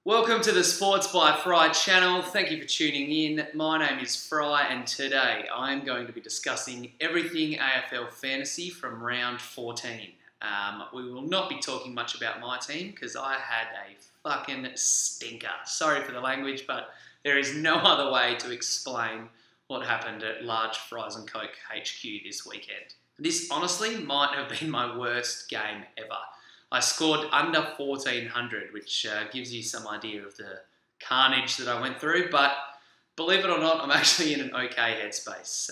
Welcome to the Sports by Fry channel. Thank you for tuning in. My name is Fry and today I'm going to be discussing everything AFL fantasy from round 14. We will not be talking much about my team because I had a fucking stinker. Sorry for the language, but there is no other way to explain what happened at Large Fries and Coke HQ this weekend. This honestly might have been my worst game ever. I scored under 1400, which gives you some idea of the carnage that I went through, but believe it or not, I'm actually in an okay headspace.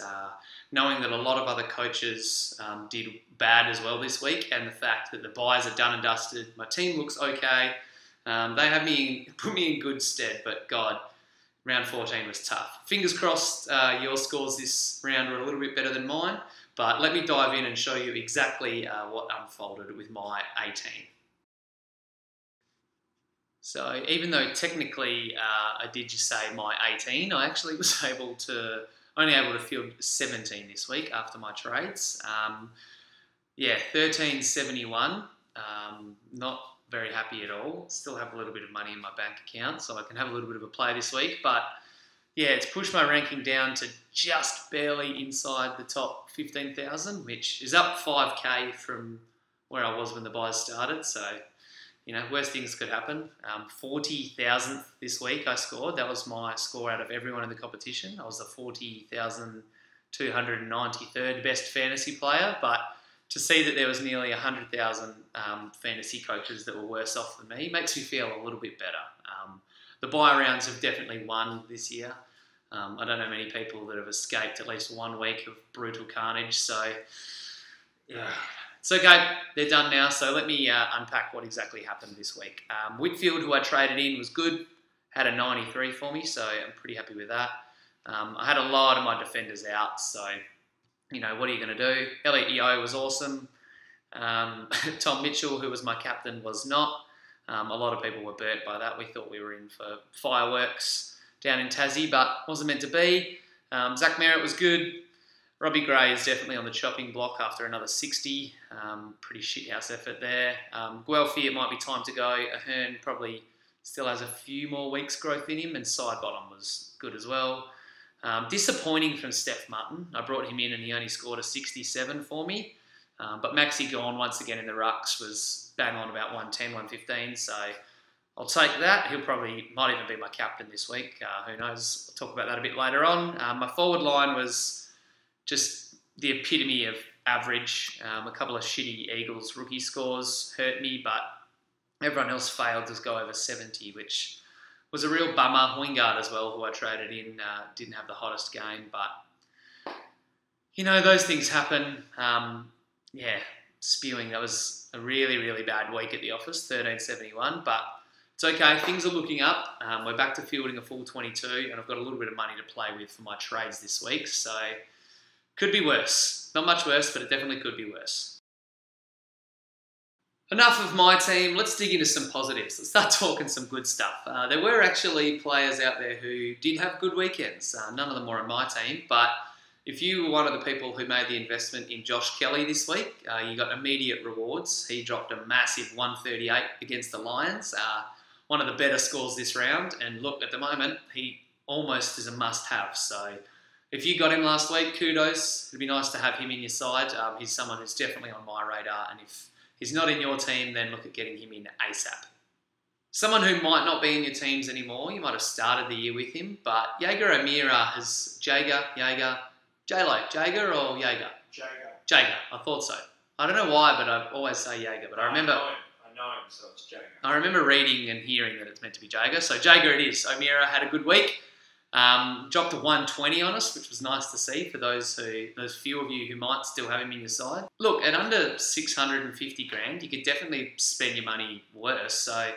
Knowing that a lot of other coaches did bad as well this week, and the fact that the buys are done and dusted, my team looks okay, they have put me in good stead, but God, round 14 was tough. Fingers crossed your scores this round were a little bit better than mine. But let me dive in and show you exactly what unfolded with my 18. So even though technically I did just say my 18, I actually was only able to field 17 this week after my trades. 1371, not very happy at all. Still have a little bit of money in my bank account, so I can have a little bit of a play this week. But yeah, it's pushed my ranking down to just barely inside the top 15,000, which is up 5k from where I was when the buys started. So, you know, worst things could happen. 40,000th this week I scored. That was my score out of everyone in the competition. I was the 40,293rd best fantasy player. But to see that there was nearly 100,000 fantasy coaches that were worse off than me makes me feel a little bit better. The buy rounds have definitely won this year. I don't know many people that have escaped at least 1 week of brutal carnage. So, yeah, it's okay. They're done now. So let me unpack what exactly happened this week. Whitfield, who I traded in, was good. Had a 93 for me, so I'm pretty happy with that. I had a lot of my defenders out, so, you know, what are you going to do? Elliot Yeo was awesome. Tom Mitchell, who was my captain, was not. A lot of people were burnt by that. We thought we were in for fireworks down in Tassie, but wasn't meant to be. Zach Merritt was good. Robbie Gray is definitely on the chopping block after another 60. Pretty shithouse effort there. Guelphy, it might be time to go. Ahern probably still has a few more weeks growth in him, and Sidebottom was good as well. Disappointing from Steph Mutton. I brought him in and he only scored a 67 for me. But Maxi Gawn, once again in the rucks, was bang on about 110, 115, so I'll take that. He'll might even be my captain this week. Who knows? I'll talk about that a bit later on. My forward line was just the epitome of average. A couple of shitty Eagles rookie scores hurt me, but everyone else failed to go over 70, which was a real bummer. Wingard as well, who I traded in, didn't have the hottest game, but, you know, those things happen. Spewing. That was a really, really bad week at the office, 1371, but it's okay. Things are looking up. We're back to fielding a full 22, and I've got a little bit of money to play with for my trades this week, so could be worse. Not much worse, but it definitely could be worse. Enough of my team. Let's dig into some positives. Let's start talking some good stuff. There were actually players out there who did have good weekends. None of them were on my team, but if you were one of the people who made the investment in Josh Kelly this week, you got immediate rewards. He dropped a massive 138 against the Lions, one of the better scores this round. And look, at the moment, he almost is a must-have. So if you got him last week, kudos. It'd be nice to have him in your side. He's someone who's definitely on my radar. And if he's not in your team, then look at getting him in ASAP. Someone who might not be in your teams anymore, you might have started the year with him, but Jaeger O'Meara has Jaeger or Jaeger? Jaeger, I thought so. I don't know why, but I always say Jaeger, but I remember... I know him, so it's Jaeger. I remember reading and hearing that it's meant to be Jaeger, so Jaeger it is. O'Meara had a good week. Dropped to 120 on us, which was nice to see for those few of you who might still have him in your side. Look, at under 650 grand, you could definitely spend your money worse, so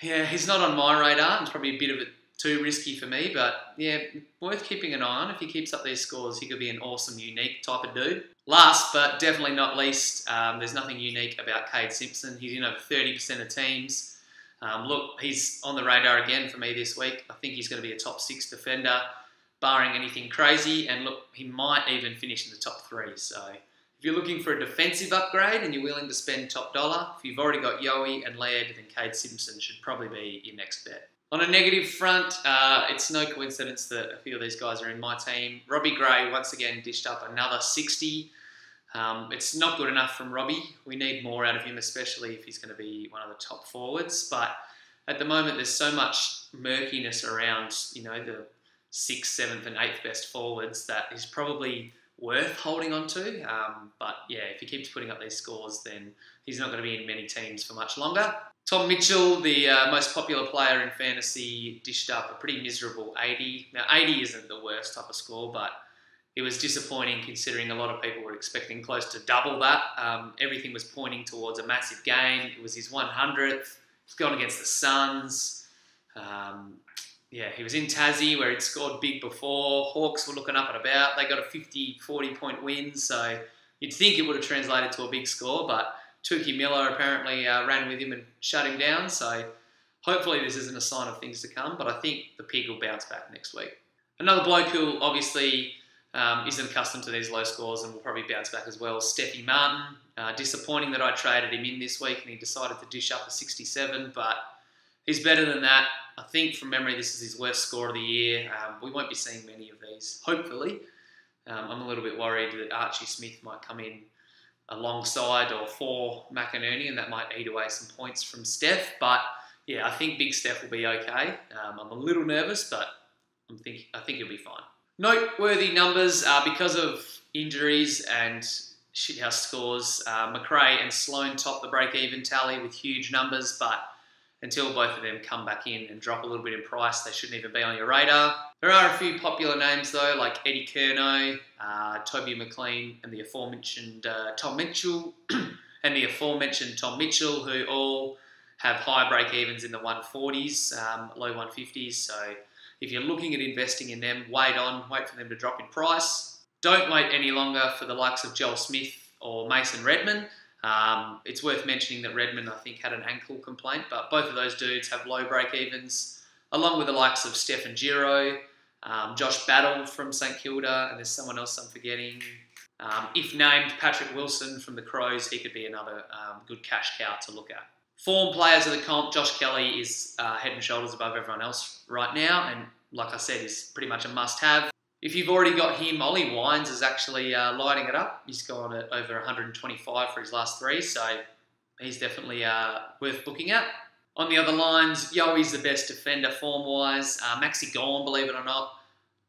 yeah, he's not on my radar. It's probably a bit of it too risky for me, but yeah, worth keeping an eye on. If he keeps up these scores, he could be an awesome, unique type of dude. Last, but definitely not least, there's nothing unique about Cade Simpson. He's in over 30% of teams. Look, he's on the radar again for me this week. I think he's going to be a top 6 defender, barring anything crazy. And look, he might even finish in the top 3. So if If you're looking for a defensive upgrade and you're willing to spend top dollar, if you've already got Yowie and Laird, then Cade Simpson should probably be your next bet. On a negative front, it's no coincidence that a few of these guys are in my team. Robbie Gray once again dished up another 60. It's not good enough from Robbie. We need more out of him, especially if he's going to be one of the top forwards. But at the moment, there's so much murkiness around, the 6th, 7th and 8th best forwards that is probably worth holding on to. But yeah, if he keeps putting up these scores, then he's not going to be in many teams for much longer. Tom Mitchell, the most popular player in fantasy, dished up a pretty miserable 80. Now, 80 isn't the worst type of score, but it was disappointing considering a lot of people were expecting close to double that. Everything was pointing towards a massive game. It was his 100th. He's gone against the Suns. He was in Tassie where he'd scored big before. Hawks were looking up and about. They got a 50, 40-point win, so you'd think it would have translated to a big score, but Tukey Miller apparently ran with him and shut him down, so hopefully this isn't a sign of things to come, but I think the pig will bounce back next week. Another bloke who obviously isn't accustomed to these low scores and will probably bounce back as well, Steffi Martin. Disappointing that I traded him in this week and he decided to dish up a 67, but he's better than that. I think from memory this is his worst score of the year. We won't be seeing many of these, hopefully. I'm a little bit worried that Archie Smith might come in alongside or for McInerney, and that might eat away some points from Steph. But yeah, I think Big Steph will be okay. I'm a little nervous, but I think he'll be fine. Noteworthy numbers because of injuries and shithouse scores. McRae and Sloan top the break-even tally with huge numbers, but until both of them come back in and drop a little bit in price, they shouldn't even be on your radar. There are a few popular names though, like Eddie Curnow, Toby McLean, and the aforementioned Tom Mitchell, who all have high break-evens in the 140s, low 150s. So if you're looking at investing in them, wait for them to drop in price. Don't wait any longer for the likes of Joel Smith or Mason Redman. It's worth mentioning that Redmond, I think, had an ankle complaint, but both of those dudes have low break-evens, along with the likes of Stephen Giro, Josh Battle from St Kilda, and there's someone else I'm forgetting. If named Patrick Wilson from the Crows, he could be another good cash cow to look at. Form players of the comp, Josh Kelly is head and shoulders above everyone else right now, and like I said, is pretty much a must-have. If you've already got him, Ollie Wines is actually lighting it up. He's gone at over 125 for his last 3, so he's definitely worth looking at. On the other lines, Yoey's the best defender form-wise. Maxi Gorn, believe it or not,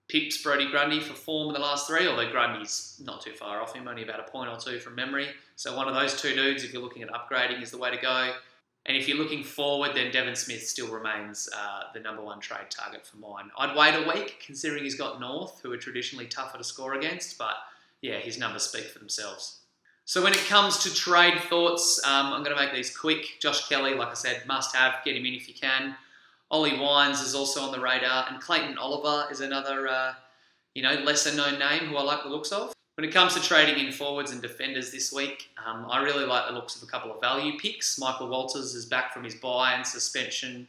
pips Brodie Grundy for form in the last 3, although Grundy's not too far off him, only about a point or 2 from memory. So one of those two dudes, if you're looking at upgrading, is the way to go. And if you're looking forward, then Devon Smith still remains the #1 trade target for mine. I'd wait a week, considering he's got North, who are traditionally tougher to score against, but yeah, his numbers speak for themselves. So when it comes to trade thoughts, I'm going to make these quick. Josh Kelly, like I said, must have. Get him in if you can. Ollie Wines is also on the radar, and Clayton Oliver is another, lesser known name who I like the looks of. When it comes to trading in forwards and defenders this week, I really like the looks of a couple of value picks. Michael Walters is back from his bye and suspension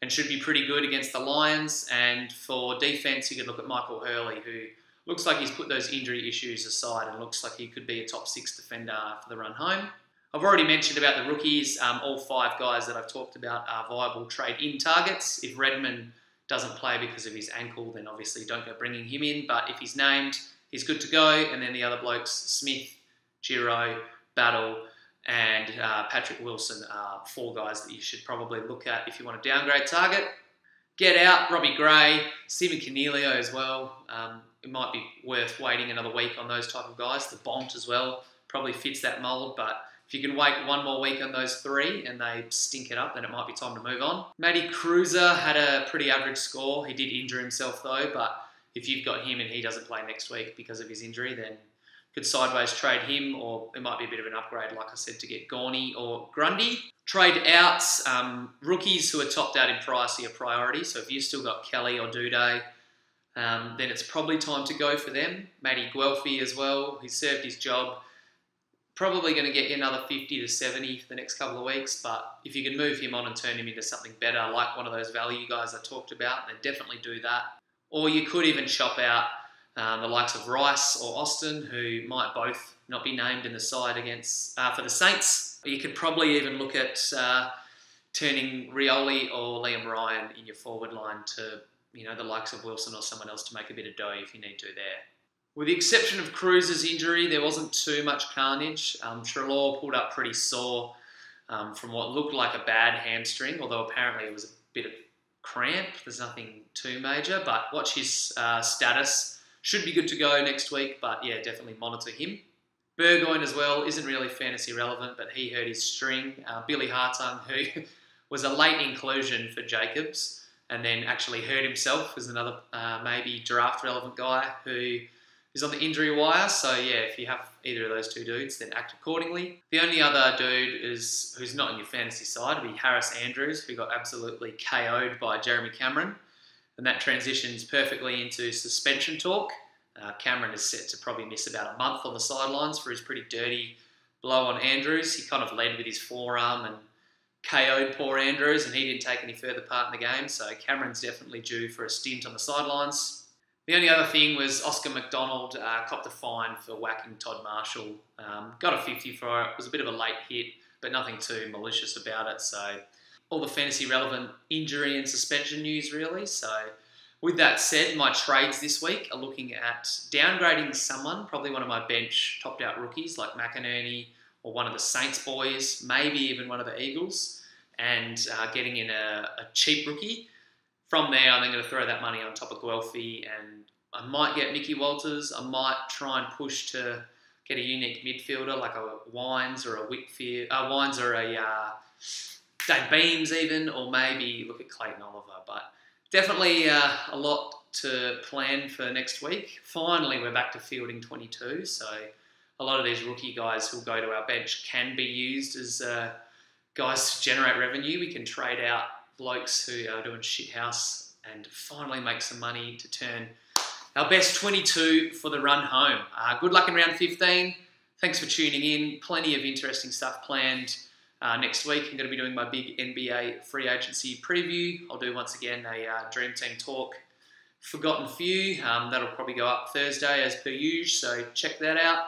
and should be pretty good against the Lions. And for defence, you could look at Michael Hurley, who looks like he's put those injury issues aside and looks like he could be a top 6 defender for the run home. I've already mentioned about the rookies. All 5 guys that I've talked about are viable trade-in targets. If Redmond doesn't play because of his ankle, then obviously don't go bringing him in. But if he's named, he's good to go. And then the other blokes, Smith, Giro, Battle, and Patrick Wilson are 4 guys that you should probably look at if you want to downgrade target. Get out, Robbie Gray, Stephen Cornelio as well. It might be worth waiting another week on those type of guys. The Bont as well probably fits that mould, but if you can wait one more week on those 3 and they stink it up, then it might be time to move on. Matty Cruiser had a pretty average score. He did injure himself though, but if you've got him and he doesn't play next week because of his injury, then could sideways trade him, or it might be a bit of an upgrade, like I said, to get Gorney or Grundy. Trade outs, rookies who are topped out in price are your priority. So if you've still got Kelly or Duday, then it's probably time to go for them. Matty Guelphy as well, he's served his job. Probably going to get you another 50 to 70 for the next couple of weeks, but if you can move him on and turn him into something better, like one of those value guys I talked about, then definitely do that. Or you could even shop out the likes of Rice or Austin, who might both not be named in the side against for the Saints. You could probably even look at turning Rioli or Liam Ryan in your forward line to, the likes of Wilson or someone else to make a bit of dough if you need to there. With the exception of Cruz's injury, there wasn't too much carnage. Treloar pulled up pretty sore from what looked like a bad hamstring, although apparently it was a bit of cramp. There's nothing too major, but watch his status. Should be good to go next week, but yeah, definitely monitor him. Burgoyne as well isn't really fantasy relevant, but he hurt his string. Billy Hartung, who was a late inclusion for Jacobs, and then actually hurt himself, is another maybe draft relevant guy who is on the injury wire. So yeah, if you have either of those two dudes, then act accordingly. The only other dude who's not in your fantasy side would be Harris Andrews, who got absolutely KO'd by Jeremy Cameron. And that transitions perfectly into suspension talk. Cameron is set to probably miss about a month on the sidelines for his pretty dirty blow on Andrews. He kind of led with his forearm and KO'd poor Andrews, and he didn't take any further part in the game. So Cameron's definitely due for a stint on the sidelines. The only other thing was Oscar McDonald copped a fine for whacking Todd Marshall. Got a 50 for it. It was a bit of a late hit, but nothing too malicious about it. So all the fantasy relevant injury and suspension news really. So with that said, my trades this week are looking at downgrading someone, probably one of my bench topped out rookies like McInerney or one of the Saints boys, maybe even one of the Eagles, and getting in a cheap rookie. From there, I'm then going to throw that money on top of Guelphy, and I might get Mickey Walters. I might try and push to get a unique midfielder like a Wines or a Whitfield, Wines or a Dave Beams even, or maybe look at Clayton Oliver. But definitely a lot to plan for next week. Finally, we're back to fielding 22, so a lot of these rookie guys who'll go to our bench can be used as guys to generate revenue. We can trade out blokes who are doing shit house and finally make some money to turn our best 22 for the run home. Good luck in round 15. Thanks for tuning in. Plenty of interesting stuff planned next week. I'm going to be doing my big NBA free agency preview. I'll do once again a Dream Team Talk Forgotten Few. That'll probably go up Thursday as per usual, so check that out.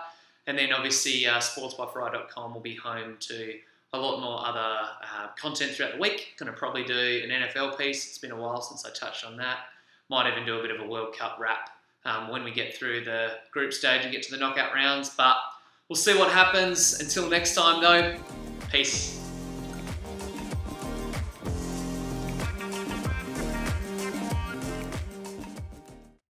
And then obviously sportsbyfry.com will be home to a lot more other content throughout the week. Going to probably do an NFL piece. It's been a while since I touched on that. Might even do a bit of a World Cup wrap when we get through the group stage and get to the knockout rounds. But we'll see what happens. Until next time though, peace.